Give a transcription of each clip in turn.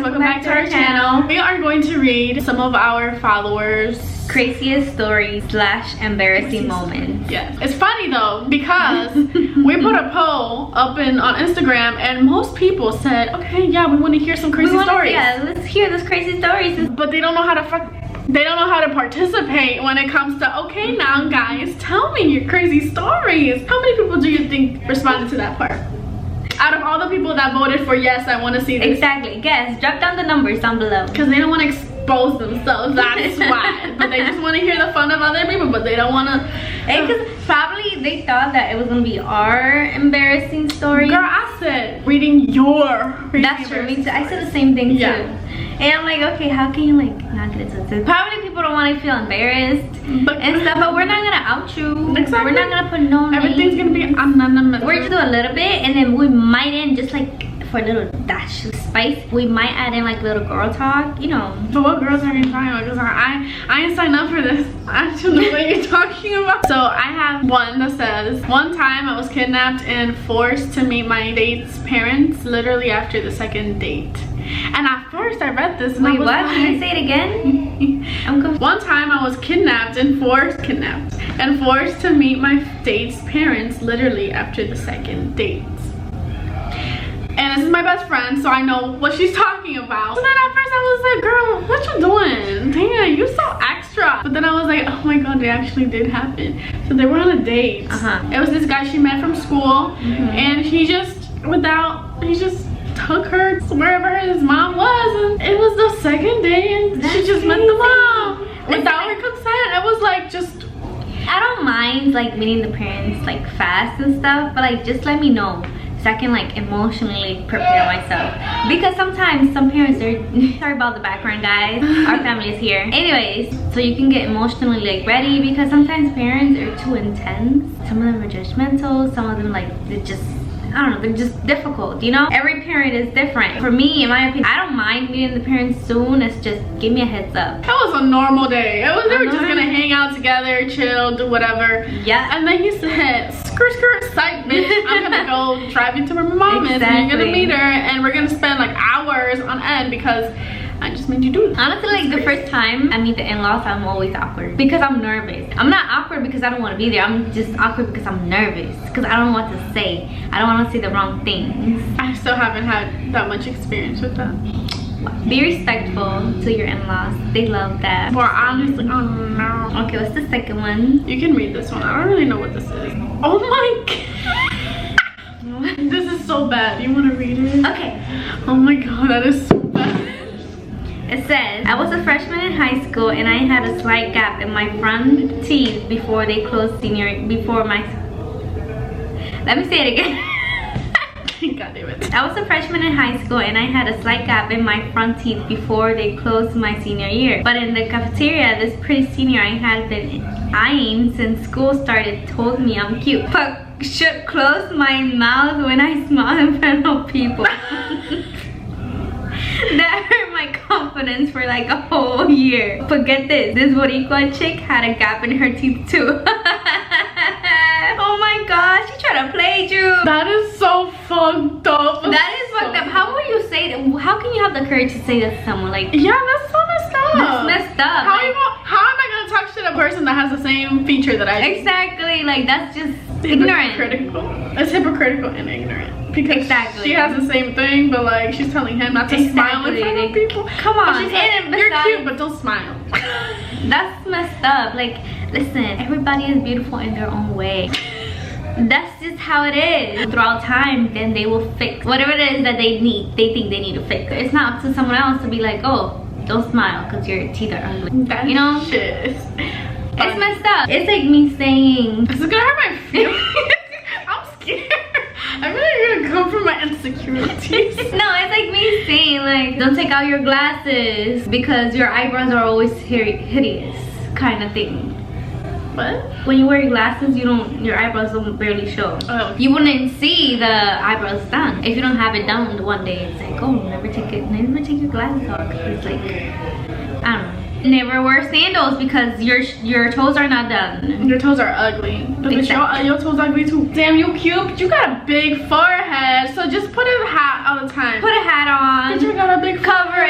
welcome back to our channel. We are going to read some of our followers' craziest stories / embarrassing moments. Yes, it's funny though because we put a poll up on Instagram and most people said, okay, yeah, we want to hear some crazy stories. Yeah, let's hear those crazy stories. But they don't know how to they don't know how to participate when it comes to, okay, now guys, tell me your crazy stories. How many people do you think responded to that part? Out of all the people that voted for yes, I want to see this. Exactly, guys, drop down the numbers down below. Because they don't want to expose themselves, that's why. But they just want to hear the fun of other people, but they don't want to. Because probably they thought that it was going to be our embarrassing story. Girl, I said reading your crazy. That's true, me too. I said the same thing too. Yeah. And I'm like, okay, how can you like not get into this? Probably people don't want to feel embarrassed and stuff, but we're not gonna out you. Exactly. We're not gonna put no names. Everything's gonna be anonymous. We're just do a little bit, and then we might end just like for a little dash of spice. We might add in like little girl talk, you know. But what girls are you talking about? Because I ain't signed up for this. I don't know what you're talking about. So I have one that says, one time I was kidnapped and forced to meet my date's parents literally after the second date. And at first I read this and wait, I was what? like, Can you say it again? I'm confused. One time I was kidnapped and forced to meet my date's parents literally after the second date. And this is my best friend, so I know what she's talking about. So then at first I was like, girl, what you doing? Damn, you so extra. But then I was like, oh my god, it actually did happen. So they were on a date. It was this guy she met from school, and he just took her to wherever his mom was, and it was the second day, and she just met the mom without her consent. It was like just. I don't mind like meeting the parents like fast and stuff, but like just let me know so I can like emotionally prepare myself, because sometimes some parents are sorry about the background, guys, our family is here. Anyways, so you can get emotionally like ready, because sometimes parents are too intense. Some of them are judgmental, some of them like they're just, I don't know, they're just difficult, you know? Every parent is different. For me, in my opinion, I don't mind meeting the parents soon. It's just give me a heads up. That was a normal day. They were just gonna hang out together, chill, do whatever. Yeah. And then he said, skirt, psych, bitch. I'm gonna go drive you to where my mom is, and you're gonna meet her, and we're gonna spend like hours on end because I just made you do it. Honestly, like the first time I meet the in-laws, I'm always awkward because I'm nervous. I'm not awkward because I don't want to be there. I'm just awkward because I'm nervous, because I don't know what to say. I don't want to say the wrong things. I still haven't had that much experience with that. Be respectful to your in-laws. They love that. Well, honestly, I don't know. Okay, what's the second one? You can read this one. I don't really know what this is. Oh my god. This is so bad. You want to read it? Okay. Oh my god, that is so bad. It says, I was a freshman in high school and I had a slight gap in my front teeth before they closed let me say it again. God damn it. I was a freshman in high school and I had a slight gap in my front teeth before they closed my senior year. But in the cafeteria, this pretty senior I had been eyeing since school started told me I'm cute. But should close my mouth when I smile in front of people. That hurt my confidence for like a whole year. But get this Boricua chick had a gap in her teeth too. Oh my gosh, she tried to play you. That is so fucked up. That is fucked up. How would you say that? How can you have the courage to say that to someone? Like, yeah, that's so messed up. That's messed up. How am I gonna talk shit to a person that has the same feature that I do? Exactly, like that's just ignorant. It's hypocritical and ignorant. Because she has the same thing, but like she's telling him not to smile in front of people. Come on, she's like, you're cute, but don't smile. That's messed up. Like, listen, everybody is beautiful in their own way. That's just how it is. Throughout time, then they will fix whatever it is that they think they need to fix. It's not up to someone else to be like, oh, don't smile because your teeth are ugly. That you know? Shit. It's messed up. It's like me saying, this is gonna hurt my feelings. I'm scared. I'm really gonna come from my insecurities. No, it's like me saying like, don't take out your glasses because your eyebrows are always hideous kind of thing. What? When you wear your glasses, your eyebrows don't barely show. Oh. You wouldn't see the eyebrows done. If you don't have it done one day, it's like, oh, never take your glasses off. It's like, I don't know. Never wear sandals because your toes are not done. Your toes are ugly. But exactly. your toes are ugly too. Damn, you cute, but you got a big forehead. So just put a hat all the time. Put a hat on. But you got a big cover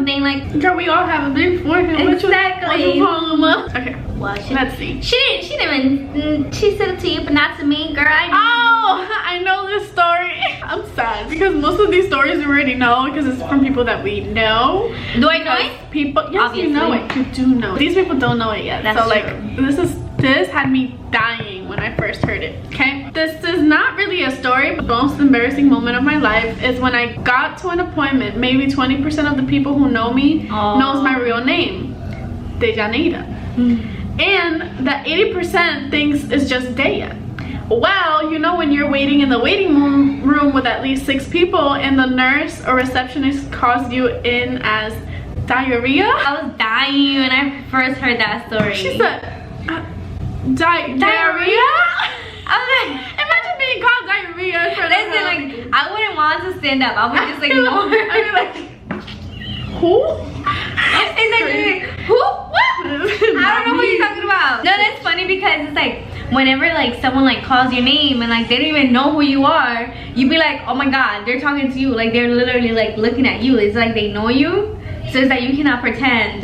something like. Girl, we all have a big forehead. Exactly. Okay. Well, Let's see. She didn't even. She said it to you, but not to me, girl. I know this story. I'm sad because most of these stories we already know because it's from people that we know. Do I know it? People, yes, obviously. you know it. You do know it. These people don't know it yet. That's so like, true. this had me dying when I first heard it. Okay, this is not really a story. The most embarrassing moment of my life is when I got to an appointment. Maybe 20% of the people who know me knows my real name, Dejanira. And that 80% thinks it's just Deya. Well, you know when you're waiting in the waiting room with at least 6 people and the nurse or receptionist calls you in as diarrhea? I was dying when I first heard that story. She said, diarrhea? I was like, imagine being called diarrhea for listen, like, I wouldn't want to stand up. I would just ignore. I'd be like, who? It's like, who? What? I don't know what you're talking about. No, that's funny because it's like whenever like someone like calls your name and like they don't even know who you are, you be like, oh my god, they're talking to you. Like they're literally like looking at you. It's like they know you, so it's like you cannot pretend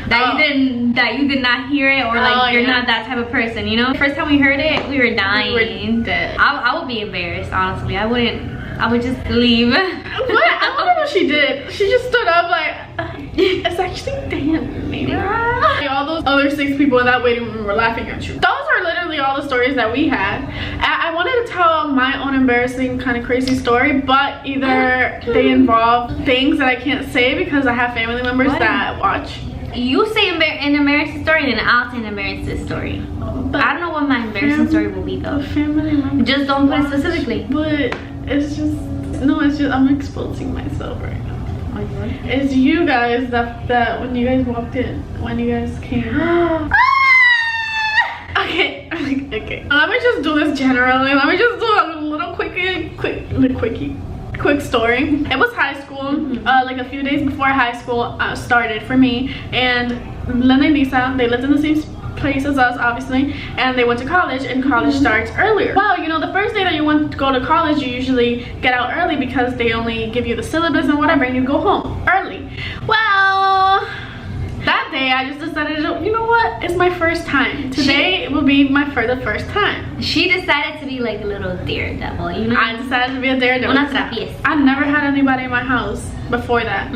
that you did not hear it, or like you're not that type of person, you know. First time we heard it, we were dying. We were dead. I would be embarrassed, honestly. I would just leave. What? I wonder what she did. She just stood up like, it's actually damn maybe. All those other 6 people in that waiting room were laughing at you. Those are literally all the stories that we had. I wanted to tell my own embarrassing kind of crazy story, but either they involve things that I can't say because I have family members that watch. You say an embarrassing story, and then I'll say an embarrassing story. But I don't know what my embarrassing story will be though. Family members. Just don't put it specifically. But it's just I'm exposing myself right now. It's you guys that when you guys walked in, when you guys came. Okay. Let me just do this generally. Let me just do a little quick story. It was high school, like a few days before high school started for me, and Lena and Lisa, they lived in the same place as us, obviously, and they went to college, and college starts earlier. Well, you know, the first day that you want to go to college, you usually get out early because they only give you the syllabus and whatever, and you go home early. Well, that day I just decided, you know what, it's my first time. Today will be the first time. She decided to be like a little daredevil, you know. I decided to be a daredevil. I never had anybody in my house before that.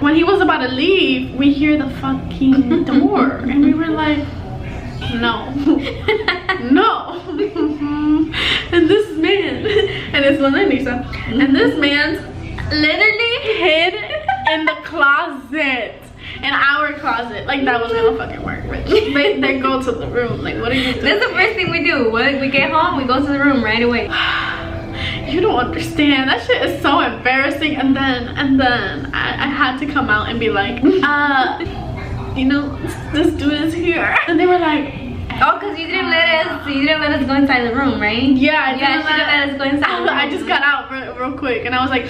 When he was about to leave, we hear the fucking door, and we were like, no. No. And this man, and it's Lena and Lisa, and this man's literally hid in the closet. In our closet. Like that was gonna fucking work, Rich. They go to the room. Like, what are you doing? That's the first thing we do. When we get home, we go to the room right away. You don't understand. That shit is so embarrassing. And then I had to come out and be like, you know, this dude is here. And they were like, oh, because you didn't let us go inside the room, right? Yeah, she didn't let us go inside the room. I just got out real quick, and I was like,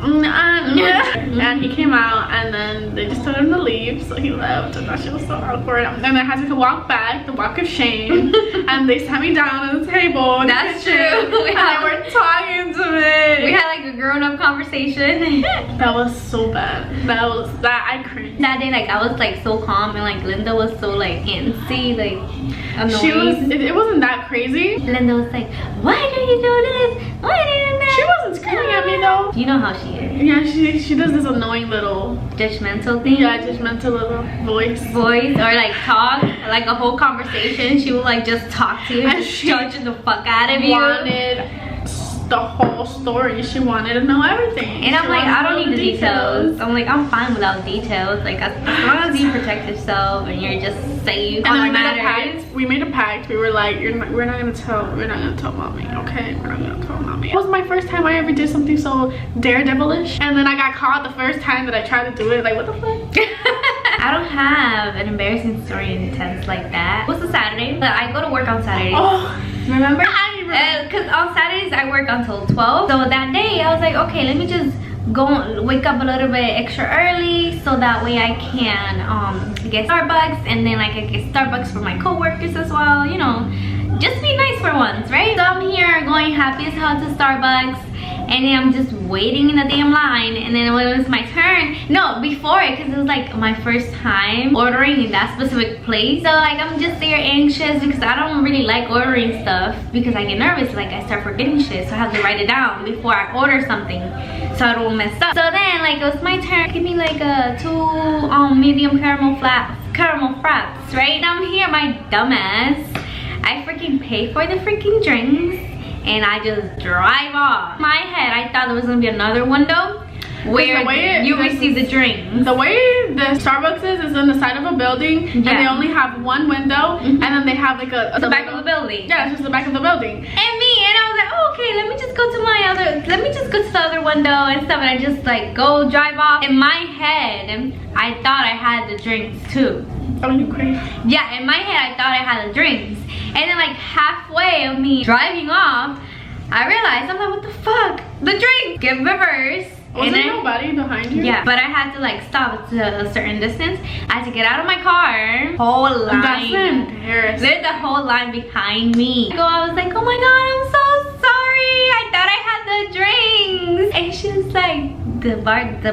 and he came out, and then they just told him to leave, so he left, and that shit was so awkward. And then I had to walk back, the walk of shame, and they sat me down at the table. That's true. And they were talking to me. We had like a grown-up conversation. That was so bad. I cringed. That day, like, I was like so calm, and like Linda was so like antsy, like annoying. It wasn't that crazy. Linda was like, why do you do this? Why do you do that? She wasn't screaming at me though. You know how she is. Yeah, she does this annoying little judgmental thing. Yeah, judgmental little voice, or like talk, like a whole conversation. She would like just talk to you, and just judging the fuck out of you. Wanted the whole story. She wanted to know everything. And I'm like, I don't need the details. I'm like, I'm fine without details. Like, as long as you protect yourself and you're just safe. And we made a pact. We were like, we're not gonna tell mommy, okay? We're not gonna tell mommy. It was my first time I ever did something so daredevilish, and then I got caught the first time that I tried to do it. Like, what the fuck? I don't have an embarrassing story intense like that. It was a Saturday, but I go to work on Saturdays. Oh, remember? Because on Saturdays I work until 12. So that day I was like, okay, let me just wake up a little bit extra early so that way I can get Starbucks, and then like I get Starbucks for my co-workers as well, you know, just be nice for once, right? So I'm here going happy as hell to Starbucks, and then I'm just waiting in the damn line. And then when it was my turn, no, before it, because it was like my first time ordering in that specific place. So like I'm just there anxious because I don't really like ordering stuff because I get nervous, like I start forgetting shit. So I have to write it down before I order something so I don't mess up. So then like it was my turn. Give me like a 2 medium caramel fraps, right? And I'm here, my dumbass. I freaking pay for the freaking drinks and I just drive off. In my head, I thought there was gonna be another window where you receive the drinks. The way the Starbucks is on the side of a building, and they only have one window, and then they have like the back of the building. Yeah, it's just the back of the building. And I was like, oh, okay, let me just go to the other window and stuff. And I just like go drive off. In my head, I thought I had the drinks too. Oh, you crazy? Yeah, in my head, I thought I had the drinks. And then like halfway of me driving off, I realized, I'm like, what the fuck? The drink! Get reverse. Was there nobody behind you? Yeah, but I had to like stop to a certain distance. I had to get out of my car. Whole line. That's embarrassing. There's a whole line behind me. So I was like, oh my god, I'm so sorry. I thought I had the drinks. And she was like, the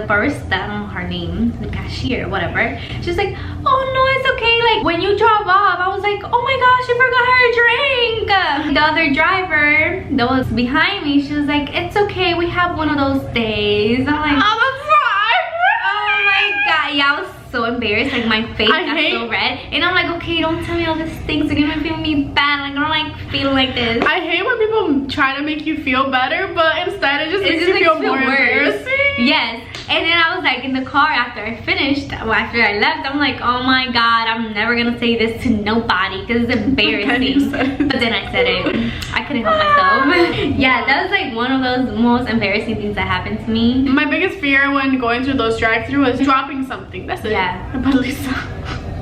barista, I don't know her name, the cashier, whatever. She was like, oh no, it's okay. Like when you drove off, I was like, oh my gosh, she forgot her drink. The other driver that was behind me, she was like, it's okay, we have one of those days. I'm like, I'm a driver. Oh my god, yeah, I was so embarrassed. Like my face got so red, and I'm like, okay, don't tell me all these things. You're gonna feel me bad. Like I don't like feeling like this. I hate when people try to make you feel better, but instead it just makes you feel more embarrassing. Yes. And then I was like in the car after I finished, after I left, I'm like, oh my god, I'm never gonna say this to nobody because it's embarrassing. But then I said it. I couldn't help myself. Yeah, that was like one of those most embarrassing things that happened to me. My biggest fear when going through those drive-thru was dropping something. That's it. Yeah. But Lisa.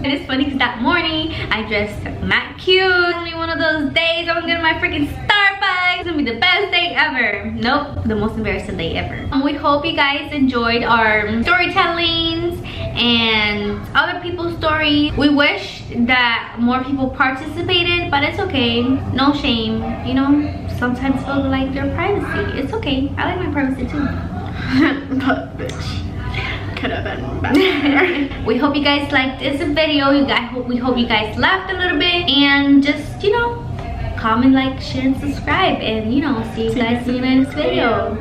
And it's funny because that morning I dressed mad cute. Only one of those days I'm getting my freaking Starbucks. It's gonna be the best day ever. Nope, the most embarrassing day ever. We hope you guys enjoyed our storytellings and other people's stories. We wish that more people participated, but it's okay. No shame. You know, sometimes people like their privacy. It's okay. I like my privacy too. But bitch, could have been better. We hope you guys liked this video. We hope you guys laughed a little bit, and just, you know, comment, like, share, and subscribe, and you know, see you guys in the next video.